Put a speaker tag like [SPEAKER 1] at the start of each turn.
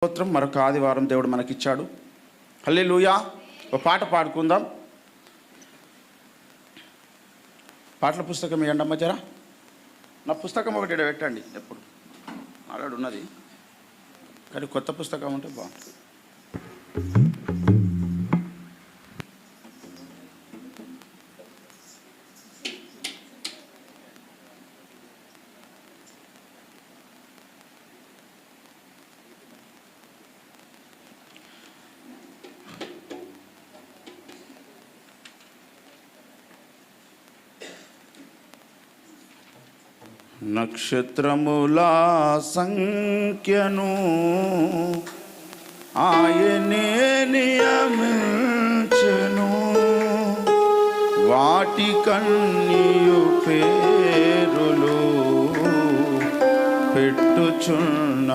[SPEAKER 1] స్తోత్రం. మరొక ఆదివారం దేవుడు మనకిచ్చాడు. హల్లెలూయా. ఒక పాట పాడుకుందాం. పాటల పుస్తకం ఇవ్వండమ్మ జరా. నా పుస్తకం ఒకటి ఇక్కడ పెట్టండి. ఎప్పుడు ఆల్రెడీ ఉన్నది కానీ కొత్త పుస్తకం ఉంటే బాగుంటుంది. నక్షత్రముల సంఖ్యను ఆయనే నియమించెను, వాటి కన్నియు పేరులు పెట్టుచున్నావా.